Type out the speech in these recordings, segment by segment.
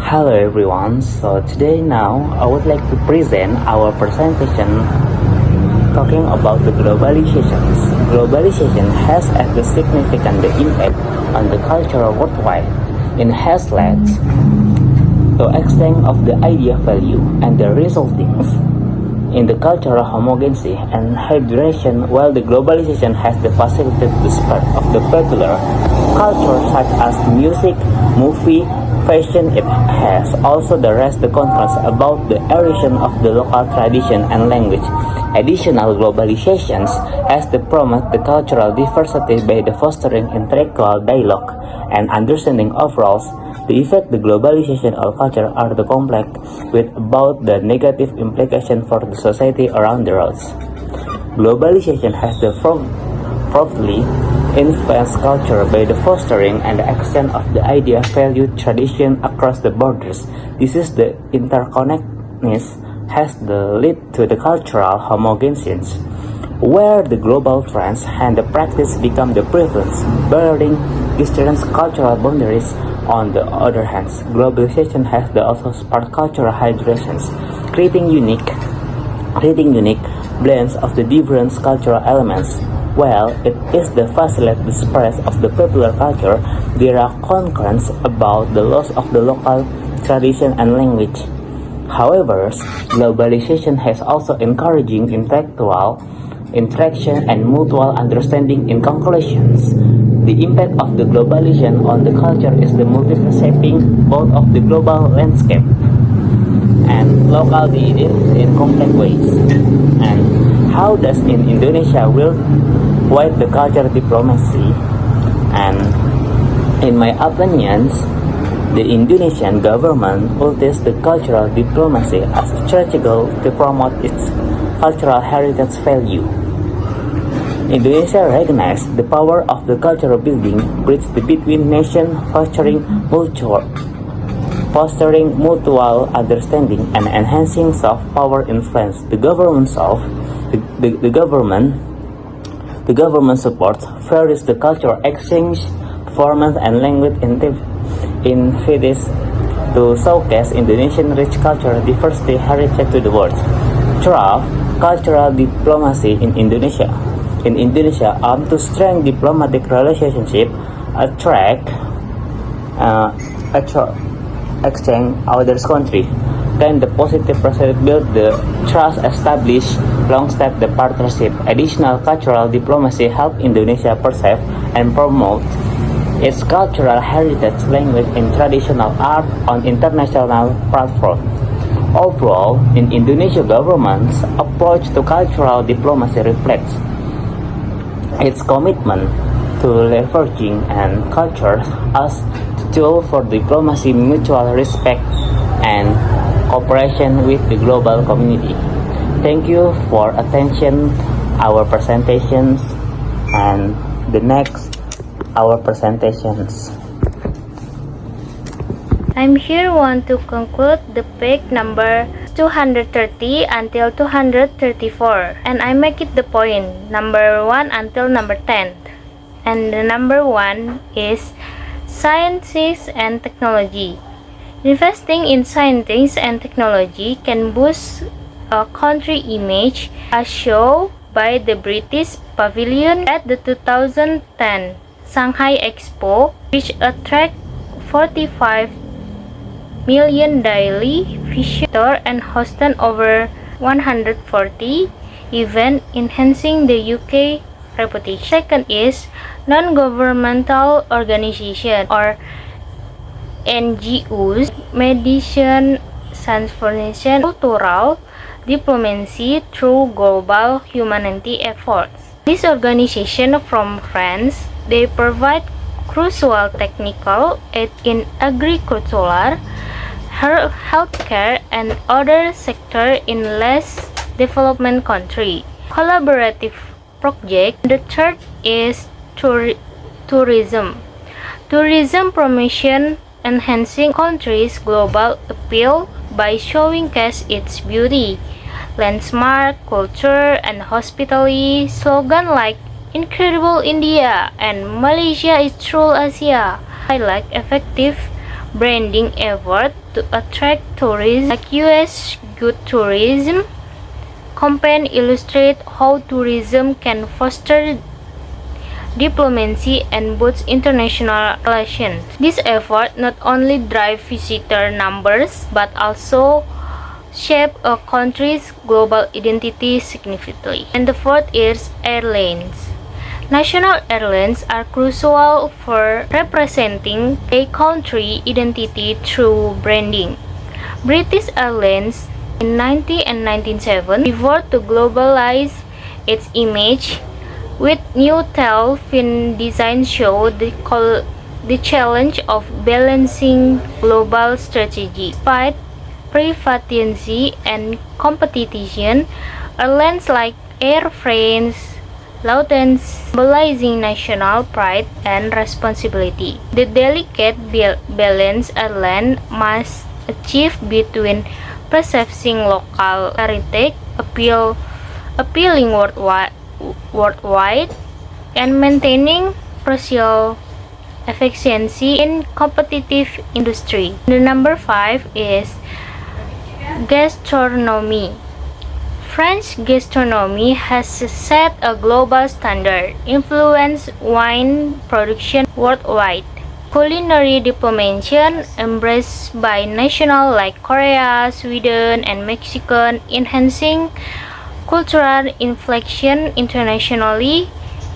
Hello everyone, so today now I would like to present our presentation talking about the globalizations. Globalization has had a significant impact on the culture worldwide. It has led to extent of the idea value and the resulting in the cultural homogeneity and hybridization, while the globalization has the facilitated the spread of the popular culture such as music, movie, fashion. It has also the rest the concerns about the erosion of the local tradition and language. Additional globalizations has to promote the cultural diversity by the fostering intellectual dialogue and understanding overall. The effect the globalization of culture are the complex with about the negative implication for the society around the world. Globalization has the profoundly influenced culture by the fostering and the extent of the idea, value, tradition across the borders. This is the interconnectedness has the lead to the cultural homogeneity, where the global trends and the practice become the prevalence, blurring distant cultural boundaries. On the other hand, globalization has the also sparked cultural hydrations, creating unique blends of the different cultural elements. While it is the facilitate the spread of the popular culture, there are concerns about the loss of the local tradition and language. However, globalization has also encouraging intellectual interaction and mutual understanding. In conclusions, the impact of the globalization on the culture is the multi-shaping both of the global landscape and local in complex ways. And how does in Indonesia will wide the culture diplomacy? And in my opinions, the Indonesian government uses the cultural diplomacy as a strategical to promote its cultural heritage value. Indonesia recognizes the power of the cultural building bridge between nations, fostering mutual understanding and enhancing soft power influence. The government supports various the cultural exchange, performance and language initiatives to showcase Indonesian rich cultural diversity heritage to the world. Through cultural diplomacy in Indonesia, to strengthen diplomatic relationship, exchange others country. Can the positive process build the trust, establish long-term the partnership? Additional cultural diplomacy help Indonesia perceive and promote its cultural heritage, language, and traditional art on international platform. Overall, in Indonesia government's approach to cultural diplomacy reflects its commitment to leveraging and culture as a tool for diplomacy, mutual respect, and cooperation with the global community. Thank you for attention our presentations, and the next our presentations. I'm here want to conclude the page number 230 until 234, and I make it the point number 1 until number 10. And the number 1 is sciences and technology. Investing in science and technology can boost a country image, as shown by the British Pavilion at the 2010 Shanghai Expo, which attract 45 million daily visitors and hosted over 140 events, enhancing the UK reputation. Second is non-governmental organization or NGOs, medicine, transformation, cultural diplomacy through global humanity efforts. This organization from France, they provide crucial technical aid in agricultural, healthcare, and other sectors in less developed countries. Collaborative project. The third is tourism. Tourism promotion, enhancing countries' global appeal by showcasing its beauty, landmark, culture, and hospitality. Slogan like "Incredible India" and "Malaysia is True Asia" highlight effective branding effort to attract tourists like US Good Tourism campaign illustrate how tourism can foster diplomacy and boost international relations. This effort not only drive visitor numbers but also shape a country's global identity significantly. And the fourth is airlines. National airlines are crucial for representing a country identity through branding. British Airlines in 19 and 1907 effort to globalize its image with new tail fin design show the challenge of balancing global strategy. Despite privacy and competition, airlines like Air France, Lufthansa symbolizing national pride and responsibility. The delicate balance airline must achieve between preserving local heritage, appealing worldwide, and maintaining crucial efficiency in competitive industry. The number 5 is gastronomy. French gastronomy has set a global standard, influenced wine production worldwide. Culinary diplomacy embraced by nations like Korea, Sweden, and Mexico, enhancing cultural inflection internationally.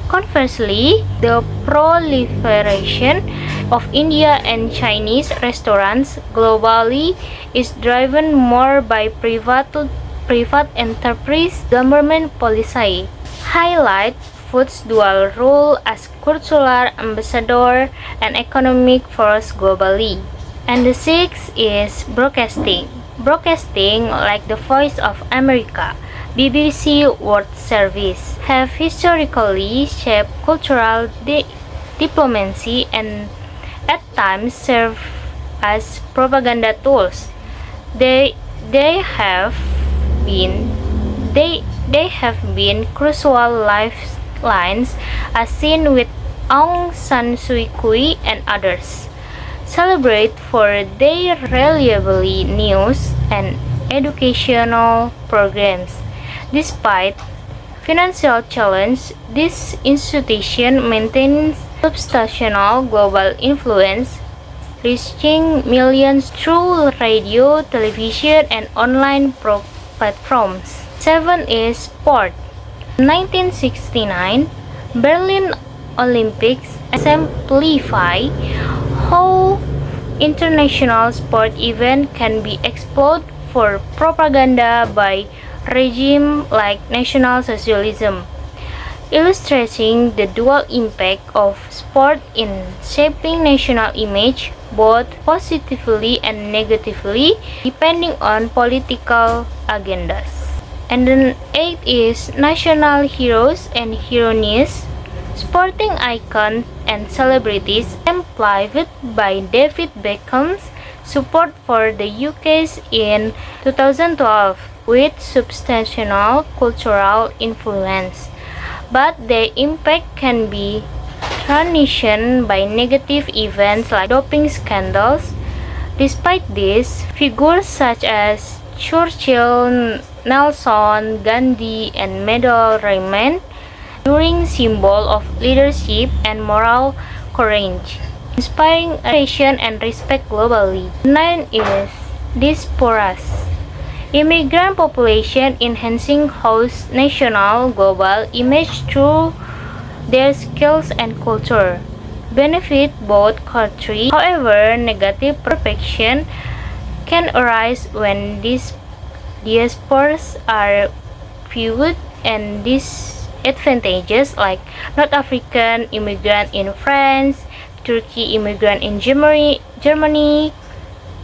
Conversely, the proliferation of India and Chinese restaurants globally is driven more by private enterprise government policy. Highlight food's dual role as cultural ambassador and economic force globally. And the sixth is broadcasting. Broadcasting, like the Voice of America, BBC World Service, have historically shaped cultural diplomacy and at times serve as propaganda tools. They have been crucial lifelines as seen with Aung San Suu Kyi and others. Celebrate for their reliable news and educational programs. Despite financial challenge, this institution maintains substantial global influence, reaching millions through radio, television, and online platforms. 7 is sport. 1969 Berlin Olympics exemplify how international sport events can be exploited for propaganda by regimes like National Socialism, illustrating the dual impact of sport in shaping national image, both positively and negatively, depending on political agendas. And then 8 is national heroes and heroines. Sporting icons and celebrities exemplified by David Beckham's support for the UK's in 2012 with substantial cultural influence, but their impact can be tarnished by negative events like doping scandals. Despite this, figures such as Churchill, Nelson, Gandhi, and Medal remain enduring symbol of leadership and moral courage, inspiring admiration and respect globally. 9 is diasporas. Immigrant population enhancing host national global image through their skills and culture benefit both countries. However, negative perception can arise when these diasporas are viewed and disadvantages, like North African immigrant in France, Turkey immigrant in Germany,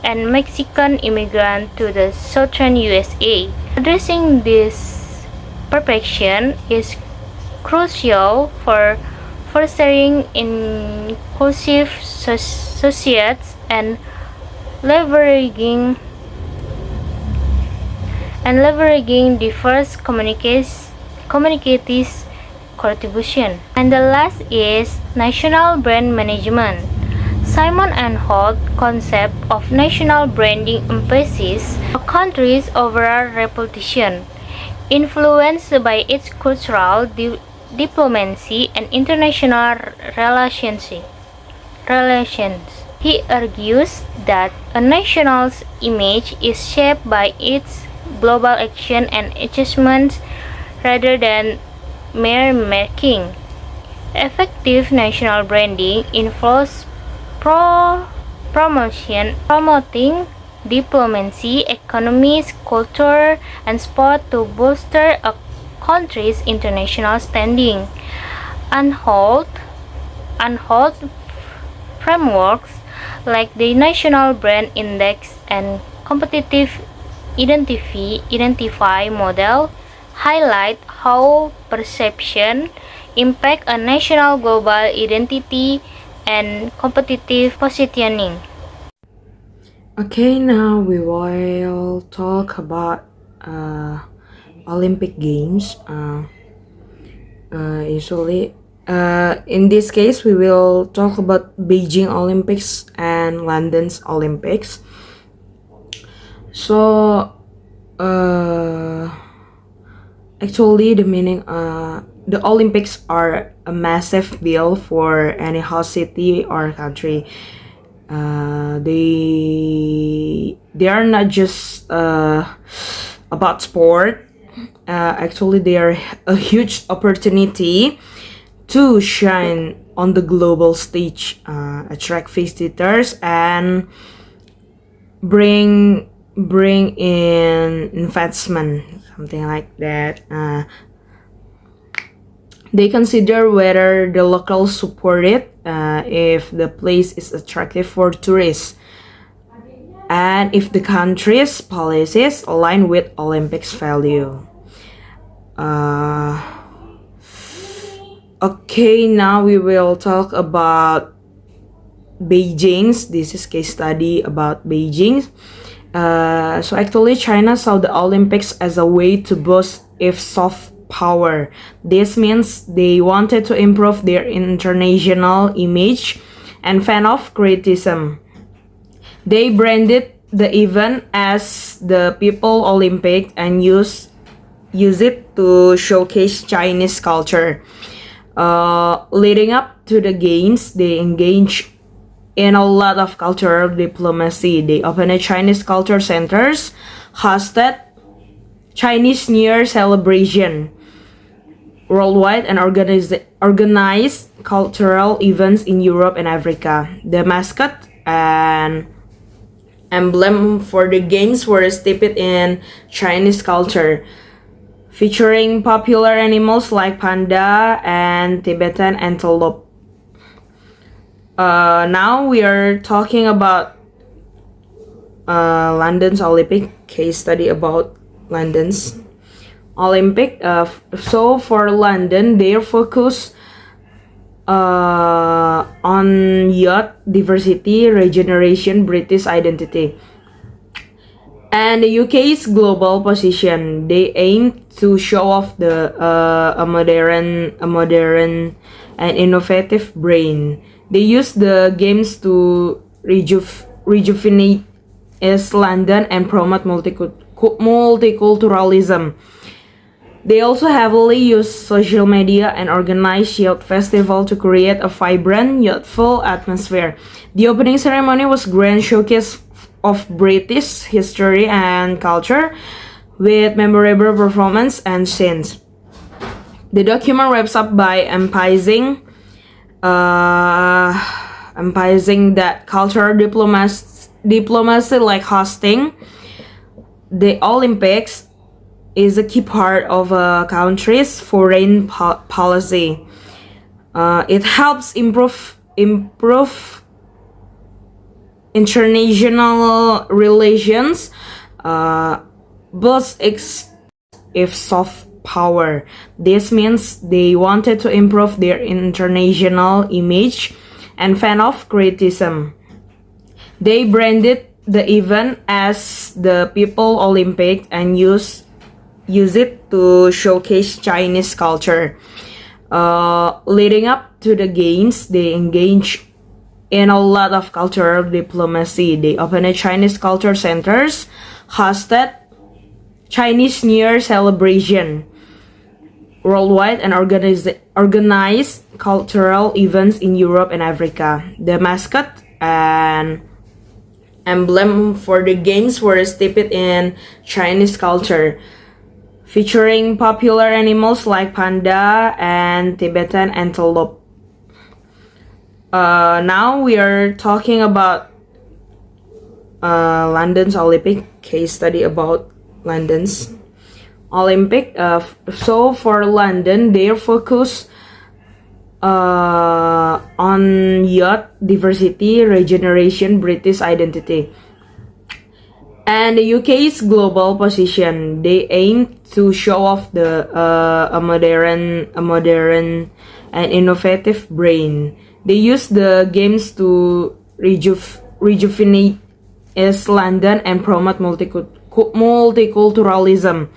and Mexican immigrant to the southern USA. Addressing this perception is crucial for fostering inclusive societies and leveraging diverse communities contribution. And the last is national brand management. Simon and Holt concept of national branding emphasizes a country's overall reputation, influenced by its cultural diplomacy and international relations. He argues that a nation's image is shaped by its global action and achievements rather than mere marking. Effective national branding involves promoting diplomacy, economies, culture, and sport to bolster a country's international standing. Unhold frameworks like the National Brand Index and Competitive Identify model highlight how perception impact a national global identity and competitive positioning. Okay, now we will talk about Olympic Games. Usually, in this case, we will talk about Beijing Olympics and London's Olympics. So, actually, the Olympics are a massive deal for any host city or country. They are not just about sport. Actually, they are a huge opportunity to shine on the global stage, attract visitors, and bring in investment, something like that. They consider whether the locals support it, if the place is attractive for tourists, and if the country's policies align with Olympics value. Okay, now we will talk about Beijing's. This is case study about Beijing. So actually, China saw the Olympics as a way to boost its soft power. This means they wanted to improve their international image and fend off criticism. They branded the event as the People Olympic and use it to showcase Chinese culture. Leading up to the games, they engaged in a lot of cultural diplomacy. They opened Chinese culture centers, hosted Chinese New Year celebration worldwide, and organized cultural events in Europe and Africa. The mascot and emblem for the games were steeped in Chinese culture, featuring popular animals like panda and Tibetan antelope. Now we are talking about London's Olympic, case study about London's Olympic. So for London, their focus on youth diversity, regeneration, British identity, and the UK's global position. They aim to show off a modern and innovative brain. They use the games to rejuvenate East London and promote multiculturalism. They also heavily use social media and organize youth festival to create a vibrant, youthful atmosphere. The opening ceremony was grand showcase of British history and culture with memorable performance and scenes. The document wraps up by emphasizing that cultural diplomacy like hosting the Olympics is a key part of a country's foreign policy. It helps improve international relations, boosts its soft power. This means they wanted to improve their international image and fend off criticism. They branded the event as the People Olympic and use it to showcase Chinese culture. Leading up to the games, they engaged in a lot of cultural diplomacy. They opened Chinese culture centers, hosted Chinese New Year celebration worldwide, and organized cultural events in Europe and Africa. The mascot and emblem for the games were steeped in Chinese culture, featuring popular animals like panda and Tibetan antelope. Now we are talking about London's Olympic case study about London's Olympic. So for London, their focus on youth, diversity, regeneration, British identity, and the UK's global position. They aim to show off a modern and innovative brain. They use the games to rejuvenate East London and promote multiculturalism.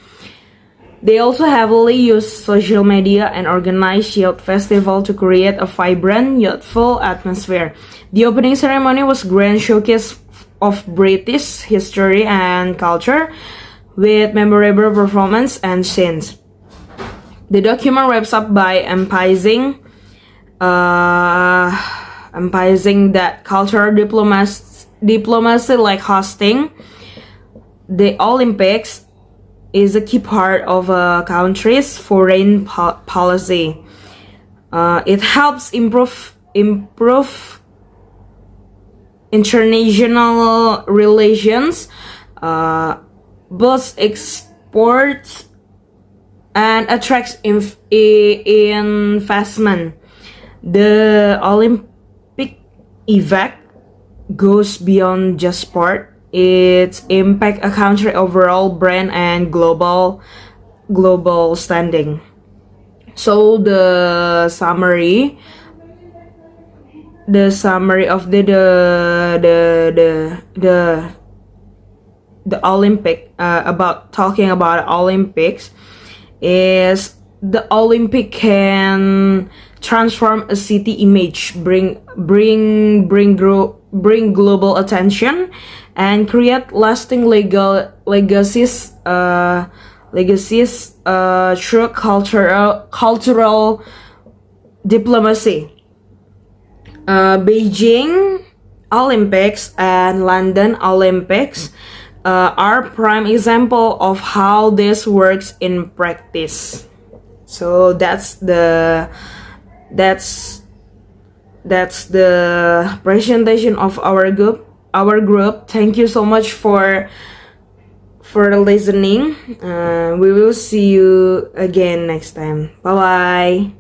They also heavily use social media and organize youth festival to create a vibrant, youthful atmosphere. The opening ceremony was grand showcase of British history and culture with memorable performance and scenes. The document wraps up by emphasizing that cultural diplomacy like hosting the Olympics is a key part of a country's foreign policy. It helps improve international relations, boosts exports, and attracts investment. The Olympic event goes beyond just sport. It impacts a country overall brand and global standing. So the summary of the Olympic, about talking about Olympics, is the Olympic can transform a city image, bring global attention, and create lasting legacies through cultural diplomacy. Beijing Olympics and London Olympics are prime example of how this works in practice. So that's the presentation of our group. Thank you so much for listening. We will see you again next time. Bye bye.